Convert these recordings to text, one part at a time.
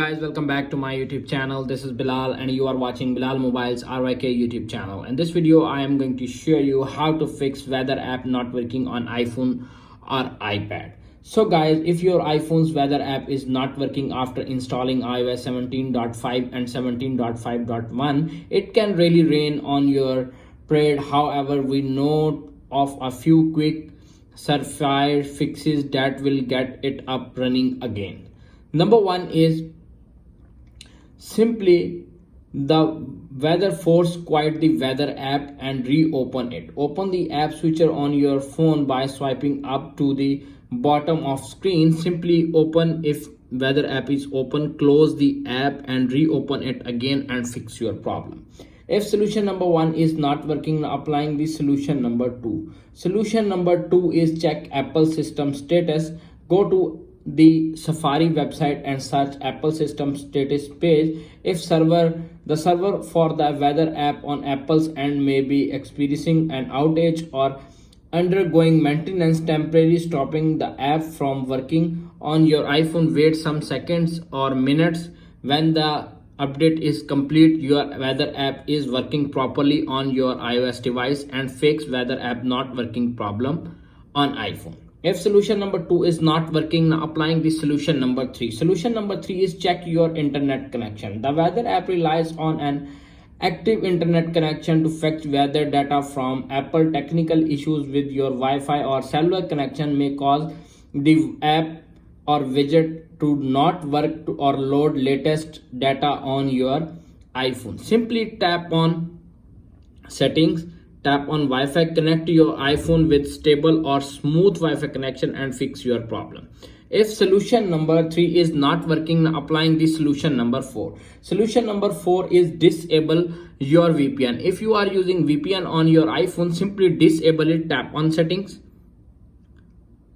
Guys, welcome back to my YouTube channel. This is Bilal and you are watching Bilal Mobile's RYK YouTube channel. In this video I am going to show you how to fix weather app not working on iPhone or iPad. So guys, if your iPhone's weather app is not working after installing iOS 17.5 and 17.5.1, it can really rain on your parade. However, we know of a few quick surefire fixes that will get it up running again. Number one is simply the weather force quiet the weather app and reopen it. Open the app switcher on your phone by swiping up to the bottom of screen. Simply open if weather app is open, close the app and reopen it again and fix your problem. If solution number one is not working, applying the solution number two. Solution number two is check Apple system status. Go to the Safari website and search Apple system status page. If the server for the weather app on Apple's end may be experiencing an outage or undergoing maintenance, temporarily stopping the app from working on your iPhone, wait some seconds or minutes. When the update is complete, your weather app is working properly on your iOS device and fix weather app not working problem on iPhone. If solution number two is not working, now applying the solution number three. Solution number three is check your internet connection. The weather app relies on an active internet connection to fetch weather data from Apple. Technical issues with your Wi-Fi or cellular connection may cause the app or widget to not work or load latest data on your iPhone. Simply tap on settings. Tap on Wi-Fi, connect to your iPhone with stable or smooth Wi-Fi connection and fix your problem. If solution number three is not working, applying the solution number four. Solution number four is disable your VPN. If you are using VPN on your iPhone, simply disable it. Tap on settings.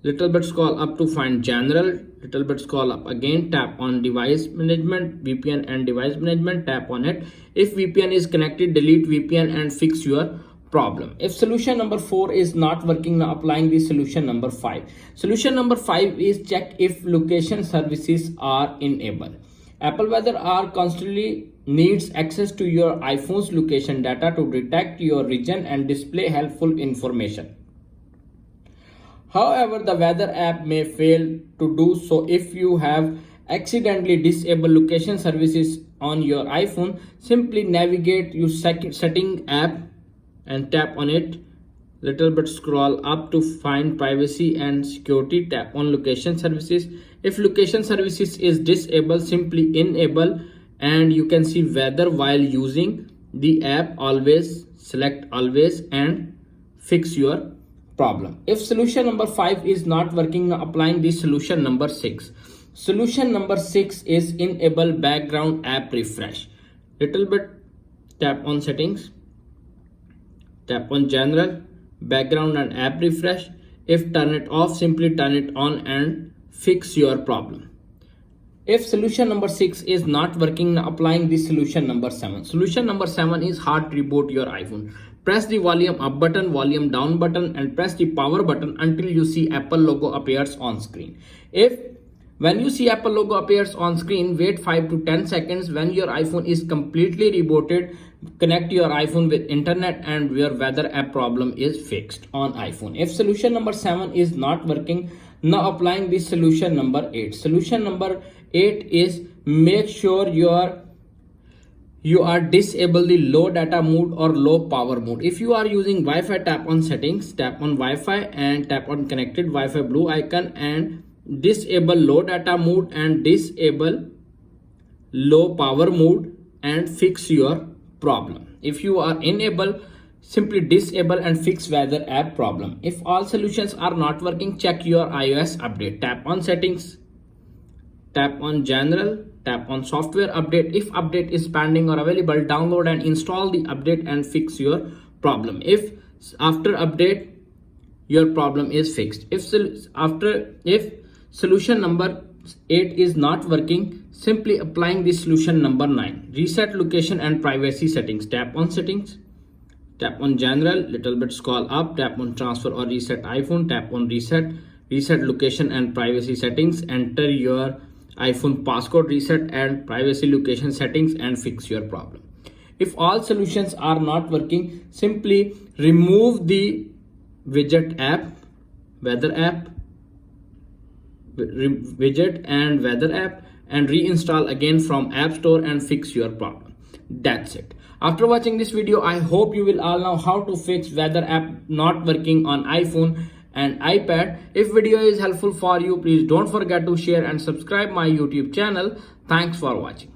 Little bit scroll up to find general. Little bit scroll up again. Tap on device management, VPN and device management. Tap on it. If VPN is connected, delete VPN and fix your problem. If solution number four is not working, now applying the solution number five. Solution number five is check if location services are enabled. Apple Weather are constantly needs access to your iPhone's location data to detect your region and display helpful information. However, the weather app may fail to do so if you have accidentally disabled location services on your iPhone. Simply navigate your setting app and tap on it. Little bit scroll up to find privacy and security. Tap on location services. If location services is disabled, simply enable and you can see weather while using the app. Always select always and fix your problem. If solution number five is not working, applying the solution number six. Solution number six is enable background app refresh. Little bit tap on settings. Tap on general, background and app refresh. If turn it off, simply turn it on and fix your problem. If solution number six is not working, applying the solution number seven. Solution number seven is hard reboot your iPhone. Press the volume up button, volume down button and press the power button until you see Apple logo appears on screen. When you see Apple logo appears on screen, wait 5 to 10 seconds. When your iPhone is completely rebooted, connect your iPhone with internet and your weather app problem is fixed on iPhone. If solution number 7 is not working, now applying the solution number 8. Solution number 8 is make sure you are disable the low data mode or low power mode. If you are using Wi-Fi, tap on settings, tap on Wi-Fi and tap on connected Wi-Fi blue icon and disable low data mode and disable low power mode and fix your problem. If you are enable, simply disable and fix weather app problem. If all solutions are not working, check your iOS update. Tap on settings, tap on general, tap on software update. If update is pending or available, download and install the update and fix your problem. If after update your problem is fixed. If solution number 8 is not working, simply applying the solution number 9. Reset location and privacy settings. Tap on settings, tap on general, little bit scroll up, tap on transfer or reset iPhone, tap on reset location and privacy settings. Enter your iPhone passcode reset, and privacy location settings, and fix your problem. If all solutions are not working, simply remove the widget app, weather app, widget and weather app, and reinstall again from App Store and fix your problem. That's it. After watching this video, I hope you will all know how to fix weather app not working on iPhone and iPad. If video is helpful for you, please don't forget to share and subscribe my YouTube channel. Thanks for watching.